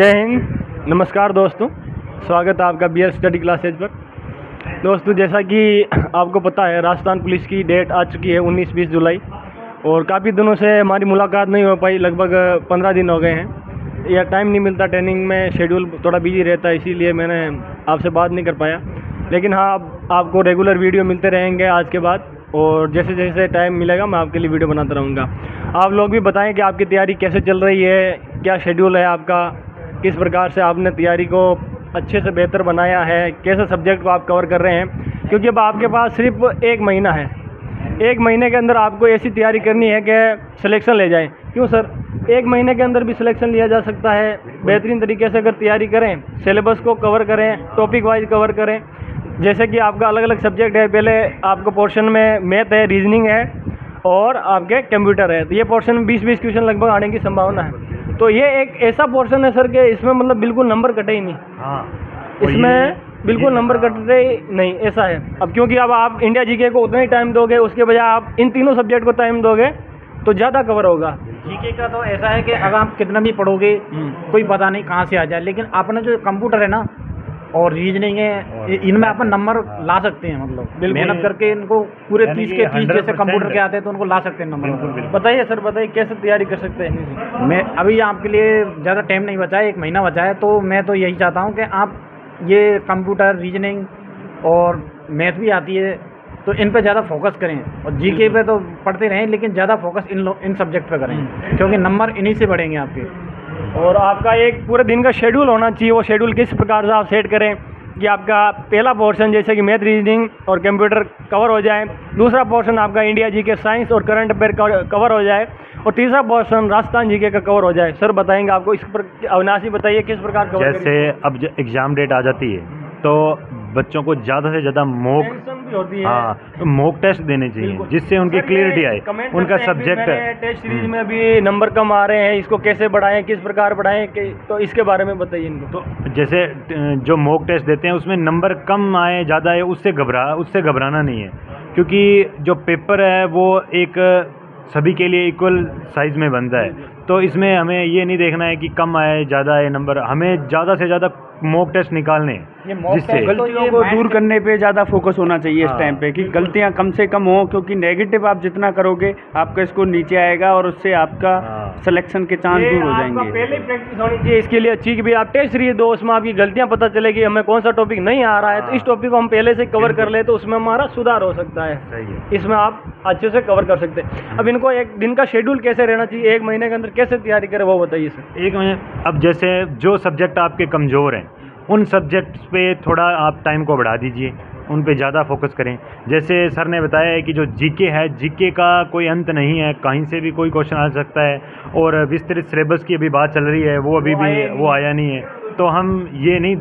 जय हिंद, नमस्कार दोस्तों। स्वागत है आपका बीएस स्टडी क्लासेज पर। दोस्तों, जैसा कि आपको पता है, राजस्थान पुलिस की डेट आ चुकी है 19-20 जुलाई, और काफ़ी दिनों से हमारी मुलाकात नहीं हो पाई। लगभग 15 दिन हो गए हैं। यह टाइम नहीं मिलता, ट्रेनिंग में शेड्यूल थोड़ा बिजी रहता है, इसीलिए मैंने आपसे बात नहीं कर पाया। लेकिन हाँ, आपको रेगुलर वीडियो मिलते रहेंगे आज के बाद, और जैसे जैसे टाइम मिलेगा मैं आपके लिए वीडियो बनाता रहूँगा। आप लोग भी बताएं कि आपकी तैयारी कैसे चल रही है, क्या शेड्यूल है आपका, किस प्रकार से आपने तैयारी को अच्छे से बेहतर बनाया है, कैसे सब्जेक्ट को आप कवर कर रहे हैं। क्योंकि अब आपके पास सिर्फ 1 महीना है। 1 महीने के अंदर आपको ऐसी तैयारी करनी है कि सिलेक्शन ले जाएं। क्यों सर? 1 महीने के अंदर भी सिलेक्शन लिया जा सकता है। बेहतरीन तरीके से अगर तैयारी करें, सिलेबस को कवर करें, टॉपिक वाइज कवर करें। जैसे कि आपका अलग अलग सब्जेक्ट है, पहले आपको पोर्शन में मैथ है, रीजनिंग है और आपके कंप्यूटर है। तो ये पोर्शन में 20-20 क्वेश्चन लगभग आने की संभावना है। तो ये एक ऐसा पोर्शन है सर कि इसमें मतलब बिल्कुल नंबर कटे ही नहीं। हाँ, इसमें बिल्कुल नंबर कटते ही नहीं, ऐसा है। अब क्योंकि अब आप इंडिया जीके को उतना ही टाइम दोगे, उसके बजाय आप इन तीनों सब्जेक्ट को टाइम दोगे तो ज़्यादा कवर होगा। जीके का तो ऐसा है कि अगर आप कितना भी पढ़ोगे कोई पता नहीं कहाँ से आ जाए, लेकिन आपने जो कंप्यूटर है ना और रीजनिंग है, इनमें अपन नंबर ला सकते हैं। मतलब मेहनत करके इनको पूरे 30 के 30 जैसे कंप्यूटर के आते हैं तो उनको ला सकते हैं नंबर। बताइए सर, बताइए कैसे तैयारी कर सकते हैं। मैं अभी आपके लिए ज़्यादा टाइम नहीं बचा है, 1 महीना बचा है, तो मैं तो यही चाहता हूँ कि आप ये कंप्यूटर, रीजनिंग और मैथ भी आती है तो इन पे ज़्यादा फोकस करें, और जीके पे तो पढ़ते रहें लेकिन ज़्यादा फोकस इन सब्जेक्ट पे करें, क्योंकि नंबर इन्हीं से बढ़ेंगे आपके। और आपका एक पूरे दिन का शेड्यूल होना चाहिए। वो शेड्यूल किस प्रकार से आप सेट करें कि आपका पहला पोर्शन जैसे कि मैथ, रीजनिंग और कंप्यूटर कवर हो जाए, दूसरा पोर्शन आपका इंडिया जीके, साइंस और करंट अफेयर कवर हो जाए, और तीसरा पोर्शन राजस्थान जीके का कवर हो जाए। सर बताएंगे आपको इस पर, अविनाशी बताइए किस प्रकार कवर। जैसे अब एग्ज़ाम डेट आ जाती है तो बच्चों को ज़्यादा से ज़्यादा मॉक होती है। हाँ, तो मॉक टेस्ट देने चाहिए जिससे उनकी क्लियरिटी आए, उनका सब्जेक्ट। टेस्ट सीरीज में अभी नंबर कम आ रहे हैं, इसको कैसे बढ़ाएं, किस प्रकार बढ़ाएं, तो इसके बारे में बताइए इनको। तो जैसे जो मॉक टेस्ट देते हैं उसमें नंबर कम आए ज़्यादा आए उससे घबराना नहीं है, क्योंकि जो पेपर है वो एक सभी के लिए इक्वल साइज़ में बनता है। तो इसमें हमें ये नहीं देखना है कि कम आए ज़्यादा आए नंबर, हमें ज़्यादा से ज़्यादा मॉक टेस्ट निकालने हैं, जिससे गलतियों को दूर करने पे ज़्यादा फोकस होना चाहिए इस टाइम पे, कि गलतियां कम से कम हो, क्योंकि नेगेटिव आप जितना करोगे आपका स्कोर नीचे आएगा और उससे आपका सिलेक्शन के चांस दूर हो जाएंगे। पहले ही प्रैक्टिस होनी चाहिए इसके लिए अच्छी, कि भाई आप टेस्ट सीरीज दो, उसमें आपकी गलतियां पता चलेगी, हमें कौन सा टॉपिक नहीं आ रहा है तो इस टॉपिक को हम पहले से कवर कर ले तो उसमें हमारा सुधार हो सकता है। इसमें आप अच्छे से कवर कर सकते हैं। अब इनको एक दिन का शेड्यूल कैसे रहना चाहिए, 1 महीने के अंदर कैसे तैयारी करें, वो बताइए सर। 1 महीने, अब जैसे जो सब्जेक्ट आपके कमज़ोर हैं उन सब्जेक्ट्स पे थोड़ा आप टाइम को बढ़ा दीजिए, उन पे ज़्यादा फोकस करें। जैसे सर ने बताया है कि जो जीके है, जीके का कोई अंत नहीं है, कहीं से भी कोई क्वेश्चन आ सकता है, और विस्तृत सिलेबस की अभी बात चल रही है, वो अभी भी वो आया नहीं है, तो हम ये नहीं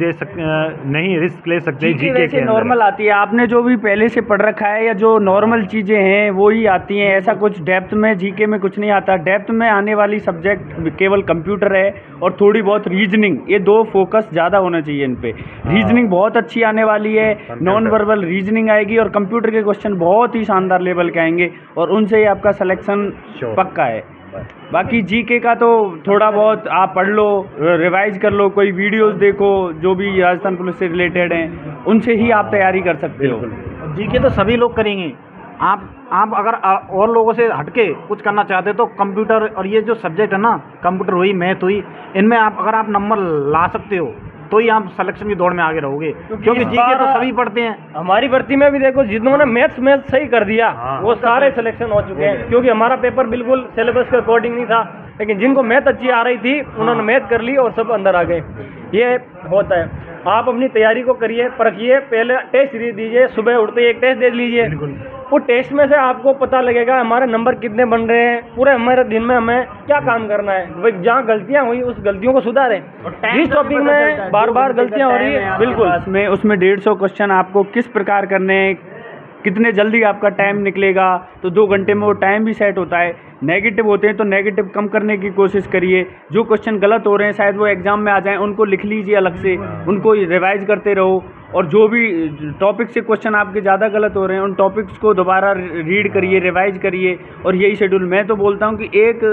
नहीं रिस्क ले सकते जीके के अंदर। नॉर्मल आती है, आपने जो भी पहले से पढ़ रखा है या जो नॉर्मल चीज़ें हैं वो ही आती हैं। ऐसा कुछ डेप्थ में जीके में कुछ नहीं आता। डेप्थ में आने वाली सब्जेक्ट केवल कंप्यूटर है और थोड़ी बहुत रीजनिंग, ये 2 फोकस ज़्यादा होना चाहिए इन पे। रीजनिंग बहुत अच्छी आने वाली है, नॉन वर्बल रीजनिंग आएगी, और कंप्यूटर के क्वेश्चन बहुत ही शानदार लेवल के आएंगे, और उनसे ही आपका सिलेक्शन पक्का है। बाकी जीके का तो थोड़ा बहुत आप पढ़ लो, रिवाइज कर लो, कोई वीडियोस देखो जो भी राजस्थान पुलिस से रिलेटेड हैं, उनसे ही आप तैयारी कर सकते हो। जीके तो सभी लोग करेंगे। आप अगर और लोगों से हटके कुछ करना चाहते हो तो कंप्यूटर और ये जो सब्जेक्ट है ना, कंप्यूटर हुई, मैथ हुई, इनमें अगर आप नंबर ला सकते हो तो ही आप सिलेक्शन की दौड़ में आगे रहोगे, क्योंकि जीके तो सभी पढ़ते हैं। हमारी भर्ती में भी देखो, जिन्होंने मैथ सही कर दिया वो सारे सिलेक्शन हो चुके हैं, क्योंकि हमारा पेपर बिल्कुल सिलेबस के अकॉर्डिंग नहीं था, लेकिन जिनको मैथ अच्छी आ रही थी उन्होंने मैथ कर ली और सब अंदर आ गए। ये होता है। आप अपनी तैयारी को करिए, परखिए, पहले टेस्ट सीरीज दीजिए, सुबह उठते ही एक टेस्ट दे लीजिए। वो टेस्ट में से आपको पता लगेगा हमारे नंबर कितने बन रहे हैं, पूरे हमारे दिन में हमें क्या काम करना है, जहाँ गलतियाँ हुई उस गलतियों को सुधारें। जिस टॉपिक में बार बार गलतियाँ हो रही है, बिल्कुल उसमें 150 क्वेश्चन आपको किस प्रकार करने हैं, कितने जल्दी आपका टाइम निकलेगा, तो 2 घंटे में वो टाइम भी सेट होता है। नेगेटिव होते हैं तो नेगेटिव कम करने की कोशिश करिए। जो क्वेश्चन गलत हो रहे हैं शायद वो एग्जाम में आ जाएं, उनको लिख लीजिए अलग से, उनको रिवाइज करते रहो। और जो भी टॉपिक से क्वेश्चन आपके ज़्यादा गलत हो रहे हैं उन टॉपिक्स को दोबारा रीड करिए, रिवाइज करिए। और यही शेड्यूल मैं तो बोलता हूँ कि एक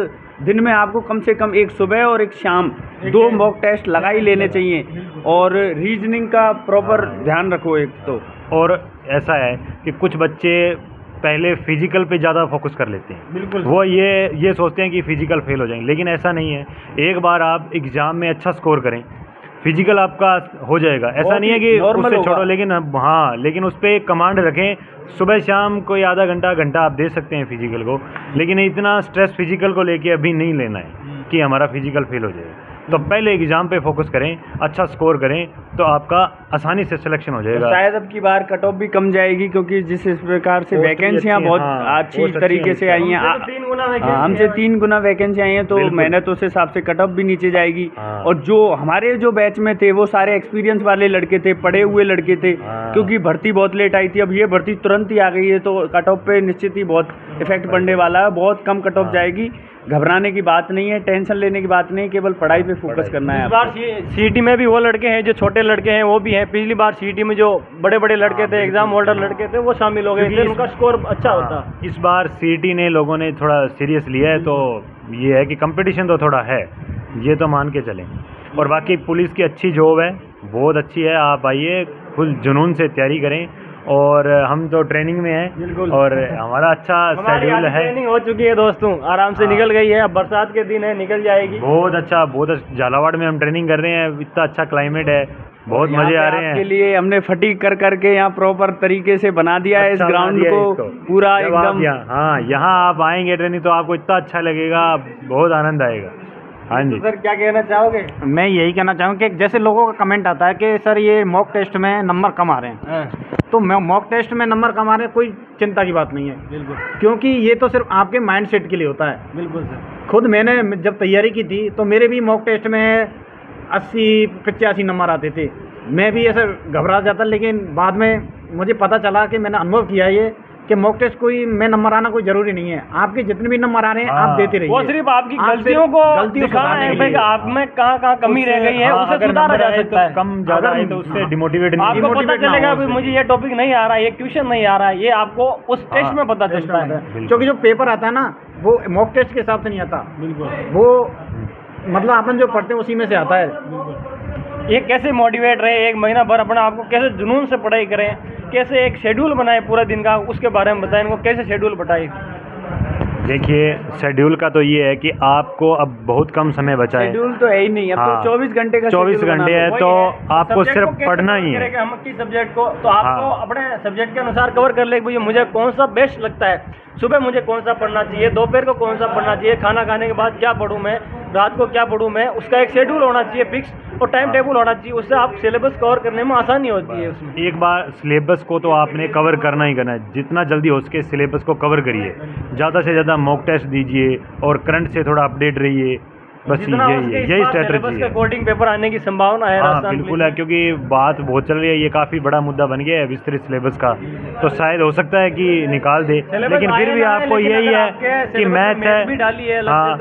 दिन में आपको कम से कम एक सुबह और एक शाम 2 मॉक टेस्ट लगा ही लेने चाहिए। और रीजनिंग का प्रॉपर ध्यान रखो एक तो। और ऐसा है कि कुछ बच्चे पहले फिजिकल पे ज़्यादा फोकस कर लेते हैं, बिल्कुल वो ये सोचते हैं कि फिजिकल फेल हो जाएंगे, लेकिन ऐसा नहीं है। एक बार आप एग्ज़ाम में अच्छा स्कोर करें, फिजिकल आपका हो जाएगा। ऐसा नहीं है कि उससे छोड़ो, लेकिन हाँ, लेकिन उस पर कमांड रखें। सुबह शाम कोई आधा घंटा आप दे सकते हैं फिजिकल को, लेकिन इतना स्ट्रेस फिजिकल को लेके अभी नहीं लेना है कि हमारा फिजिकल फेल हो जाएगा। तो पहले एग्जाम पे फोकस करें, अच्छा स्कोर करें, तो आपका आसानी से सिलेक्शन हो जाएगा। शायद अब की बार कट ऑफ भी कम जाएगी, क्योंकि जिस इस प्रकार से वैकेंसियां बहुत अच्छी तरीके से आई हैं, हमसे 3 गुना वैकेंसी आई हैं, तो मेहनत उस हिसाब से कट ऑफ भी नीचे जाएगी। और जो हमारे जो बैच में थे वो सारे एक्सपीरियंस वाले लड़के थे, पढ़े हुए लड़के थे, क्योंकि भर्ती बहुत लेट आई थी। अब ये भर्ती तुरंत ही आ गई है, तो कट ऑफ पे निश्चित ही बहुत इफेक्ट पड़ने वाला है। बहुत कम कट ऑफ जाएगी, घबराने की बात नहीं है, टेंशन लेने की बात नहीं, केवल पढ़ाई पे फोकस करना है। इस बार सीईटी में भी वो लड़के हैं जो छोटे लड़के हैं, वो भी हैं। पिछली बार सीईटी में जो बड़े बड़े लड़के थे, एग्जाम होल्डर लड़के थे, वो शामिल हो गए थे, उनका स्कोर अच्छा होता। इस बार सीईटी ने लोगों ने थोड़ा सीरियस लिया है, तो ये है कि कंपटीशन तो थोड़ा है, ये तो मान के चलें। और बाकी पुलिस की अच्छी जॉब है, बहुत अच्छी है। आप आइए, फुल जुनून से तैयारी करें। और हम तो ट्रेनिंग में हैं, और हमारा अच्छा शेड्यूल है। ट्रेनिंग हो चुकी है दोस्तों, आराम से निकल गई है। अब बरसात के दिन है, निकल जाएगी। बहुत अच्छा झालावाड़ में हम ट्रेनिंग कर रहे हैं, इतना अच्छा क्लाइमेट है, बहुत मजे आ रहे हैं। आपके लिए हमने फटीक कर करके यहाँ प्रॉपर तरीके से बना दिया है इस ग्राउंड को पूरा एकदम। हाँ, यहाँ आप आएंगे ट्रेनिंग तो आपको इतना अच्छा लगेगा, बहुत आनंद आएगा। हाँ जी सर, क्या कहना चाहोगे? मैं यही कहना चाहूँगा कि जैसे लोगों का कमेंट आता है कि सर ये मॉक टेस्ट में नंबर कम आ रहे हैं, तो मॉक टेस्ट में नंबर कम आ रहे हैं, कोई चिंता की बात नहीं है। बिल्कुल, क्योंकि ये तो सिर्फ आपके माइंड सेट के लिए होता है। बिल्कुल सर। खुद मैंने जब तैयारी की थी तो मेरे भी मॉक टेस्ट में 80-85 नंबर आते थे, मैं भी ऐसा घबरा जाता, लेकिन बाद में मुझे पता चला कि मैंने अनुभव किया ये कि मॉक टेस्ट कोई में नंबर आना कोई जरूरी नहीं है। आपके जितने भी नंबर आ रहे हैं आप देते रहिए। वो सिर्फ आपकी गलतियों को दिखाना है कि आप में कहाँ कमी रह गई है, उसे सुधारा जा सकता है। कम ज्यादा है तो उससे डिमोटिवेट नहीं, आपको पता चलेगा कि मुझे ये टॉपिक नहीं आ रहा है, ये क्वेश्चन नहीं आ रहा है, ये आपको उस टेस्ट में पता चलता है। क्योंकि जो पेपर आता है ना, वो मॉक टेस्ट के हिसाब से नहीं आता। बिल्कुल, वो मतलब अपन जो पढ़ते हैं उसी में से आता है। ये कैसे मोटिवेट रहे, एक महीना भर अपना आपको कैसे जुनून से पढ़ाई करें, कैसे एक शेड्यूल बनाए पूरा दिन का, उसके बारे में बताएं इनको, कैसे शेड्यूल बनाए। देखिए, शेड्यूल का तो ये है कि आपको अब बहुत कम समय बचा है। शेड्यूल तो है ही नहीं, अब तो 24 घंटे का 24 घंटे है, तो आपको सिर्फ पढ़ना ही है। हम किस सब्जेक्ट को, तो आपको अपने सब्जेक्ट के अनुसार कवर कर ले, भैया मुझे कौन सा बेस्ट लगता है, सुबह मुझे कौन सा पढ़ना चाहिए, दोपहर को कौन सा पढ़ना चाहिए, खाना खाने के बाद क्या पढूं मैं, रात को क्या पढूं मैं, उसका एक शेड्यूल होना चाहिए फिक्स, और टाइम टेबल होना चाहिए। उससे आप सिलेबस कवर करने में आसानी होती है। उसमें एक बार सिलेबस को तो आपने कवर करना ही करना है, जितना जल्दी हो सके सिलेबस को कवर करिए, ज़्यादा से ज़्यादा मॉक टेस्ट दीजिए और करंट से थोड़ा अपडेट रहिए, बस यही स्ट्रेटजी है। कोडिंग पेपर आने की संभावना है। हाँ बिल्कुल है, क्योंकि बात बहुत चल रही है, ये काफ़ी बड़ा मुद्दा बन गया है विस्तृत सिलेबस का, तो शायद हो सकता है कि निकाल दे, लेकिन फिर भी आपको यही है कि मैथ है, हाँ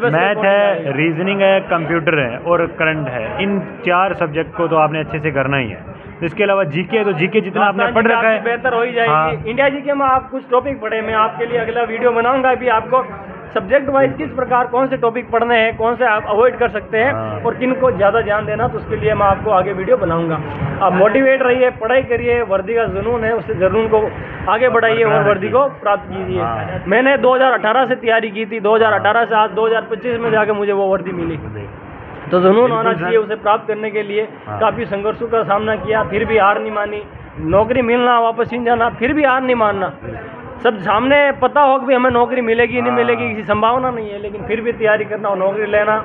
मैथ है, रीजनिंग है, कंप्यूटर है और करंट है, इन 4 सब्जेक्ट को तो आपने अच्छे से करना ही है। इसके अलावा जीके, तो जीके जितना आपने पढ़ रखा है बेहतर हो ही जाएगी। इंडिया जीके में आप कुछ टॉपिक पढ़े, मैं आपके लिए अगला वीडियो बनाऊंगा भी, आपको सब्जेक्ट वाइज किस प्रकार कौन से टॉपिक पढ़ने हैं, कौन से आप अवॉइड कर सकते हैं और किन को ज़्यादा ध्यान देना, तो उसके लिए मैं आपको आगे वीडियो बनाऊंगा। आप मोटिवेट रहिए, पढ़ाई करिए, वर्दी का जुनून है उससे जुनून को आगे बढ़ाइए और वर्दी को प्राप्त कीजिए। मैंने 2018 से तैयारी की थी, 2018 से आज 2025 में जाके मुझे वो वर्दी मिली, तो जुनून होना चाहिए उसे प्राप्त करने के लिए। काफ़ी संघर्षों का सामना किया, फिर भी हार नहीं मानी, नौकरी मिलना, वापस इन जाना, फिर भी हार नहीं मानना। सब सामने पता हो कि भी हमें नौकरी मिलेगी नहीं मिलेगी, किसी संभावना नहीं है, लेकिन फिर भी तैयारी करना और नौकरी लेना।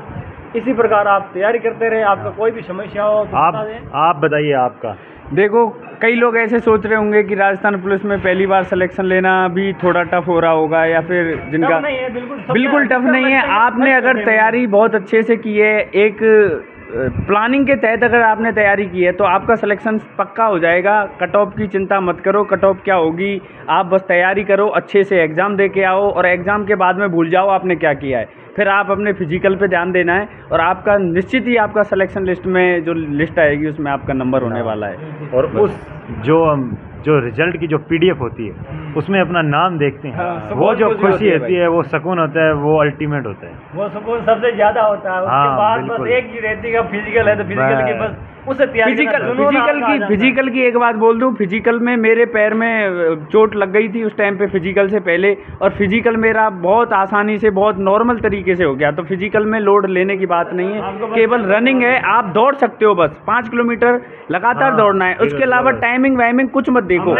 इसी प्रकार आप तैयारी करते रहे, आपका कोई भी समस्या हो तो आप बताइए आपका। देखो, कई लोग ऐसे सोच रहे होंगे कि राजस्थान पुलिस में पहली बार सिलेक्शन लेना भी थोड़ा टफ हो रहा होगा, या फिर जिनका बिल्कुल टफ नहीं है। आपने अगर तैयारी बहुत अच्छे से की है, एक प्लानिंग के तहत अगर आपने तैयारी की है, तो आपका सिलेक्शन पक्का हो जाएगा। कट ऑफ की चिंता मत करो, कट ऑफ क्या होगी, आप बस तैयारी करो, अच्छे से एग्ज़ाम दे के आओ, और एग्ज़ाम के बाद में भूल जाओ आपने क्या किया है, फिर आप अपने फिजिकल पे ध्यान देना है, और आपका निश्चित ही आपका सिलेक्शन लिस्ट में जो लिस्ट आएगी उसमें आपका नंबर होने वाला है। और उस जो जो रिजल्ट की जो PDF होती है उसमें अपना नाम देखते हैं, हाँ, वो जो खुशी खुशी होती होती है, वो सुकून होता है, वो अल्टीमेट होता है। वो सुकून सबसे ज्यादा होता है। उसके हाँ, बाद बस बिल्कुल। एक ही रहती है, फिजिकल है तो फिजिकल की बस उसे तैयारी फिजिकल की एक बात बोल दूं, फिजिकल में मेरे पैर में चोट लग गई थी उस टाइम पे फिजिकल से पहले, और फिजिकल मेरा बहुत आसानी से बहुत नॉर्मल तरीके से हो गया। तो फिजिकल में लोड लेने की बात नहीं है, केवल रनिंग है। आप दौड़ सकते हो, बस 5 किलोमीटर लगातार हाँ, दौड़ना है। उसके अलावा टाइमिंग वाइमिंग कुछ मत देखो,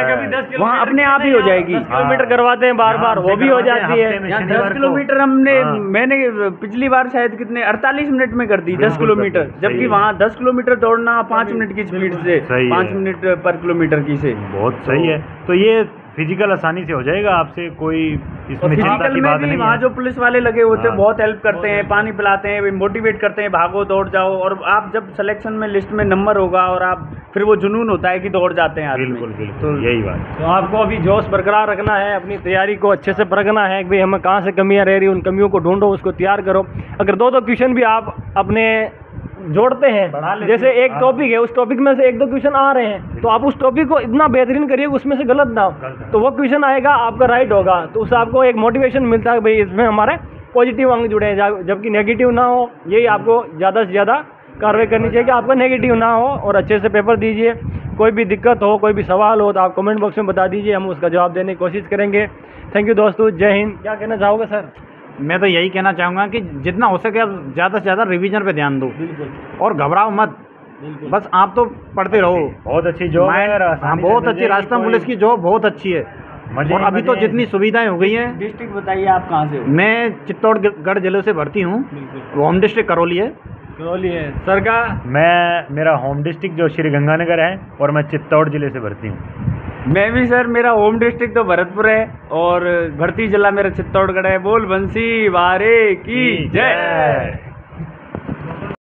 वहाँ अपने आप ही हो जाएगी। 10 किलोमीटर करवाते हैं बार बार, वो भी हो जाती है। 10 किलोमीटर मैंने पिछली बार शायद कितने 48 मिनट में कर दी 10 किलोमीटर, जबकि वहाँ 10 किलोमीटर दौड़ना 5 मिनट की स्पीड से, 5 मिनट पर किलोमीटर की से बहुत सही है। तो ये फिजिकल आसानी से हो जाएगा, आपसे कोई इसमें चिंता की बात नहीं वहाँ है। जो पुलिस वाले लगे होते हैं हाँ। बहुत हेल्प करते हैं, पानी पिलाते हैं, मोटिवेट करते हैं, भागो दौड़ जाओ। और आप जब सिलेक्शन में लिस्ट में नंबर होगा और आप फिर वो जुनून होता है कि दौड़ जाते हैं आदमी। बिल्कुल बिल्कुल, यही बात। तो आपको अभी जोश बरकरार रखना है, अपनी तैयारी को अच्छे से परखना है कि भाई हमें कहाँ से कमियां रह रही, उन कमियों को ढूंढो, उसको तैयार करो। अगर 2 क्वेश्चन भी आप अपने जोड़ते हैं, जैसे एक टॉपिक है, उस टॉपिक में से 1-2 क्वेश्चन आ रहे हैं, तो आप उस टॉपिक को इतना बेहतरीन करिए कि उसमें से गलत ना हो, तो वो क्वेश्चन आएगा आपका राइट होगा, तो उससे आपको एक मोटिवेशन मिलता है भाई इसमें हमारे पॉजिटिव अंग जुड़े हैं, जबकि नेगेटिव ना हो। यही आपको ज़्यादा से ज़्यादा कार्रवाई करनी चाहिए कि आपका नेगेटिव ना हो, और अच्छे से पेपर दीजिए। कोई भी दिक्कत हो, कोई भी सवाल हो तो आप कमेंट बॉक्स में बता दीजिए, हम उसका जवाब देने की कोशिश करेंगे। थैंक यू दोस्तों, जय हिंद। क्या कहना चाहोगे सर? मैं तो यही कहना चाहूँगा कि जितना हो सके आप ज़्यादा से ज़्यादा रिवीजन पे ध्यान दो, और घबराओ मत, बस आप तो पढ़ते रहो। बहुत अच्छी जॉब है, हाँ, बहुत अच्छी, राजस्थान पुलिस की जॉब बहुत अच्छी है। और अभी तो जितनी सुविधाएं हो गई हैं। डिस्ट्रिक्ट बताइए आप कहाँ से हो? मैं चित्तौड़गढ़ जिले से भर्ती हूँ, होम डिस्ट्रिक्ट करौली है। करौली है सर का। मेरा होम डिस्ट्रिक्ट जो श्री गंगानगर है, और मैं चित्तौड़ जिले से भर्ती हूँ। मैं भी सर, मेरा होम डिस्ट्रिक्ट तो भरतपुर है और भर्ती जिला मेरा चित्तौड़गढ़ है। बोल बंसी वारे की जय।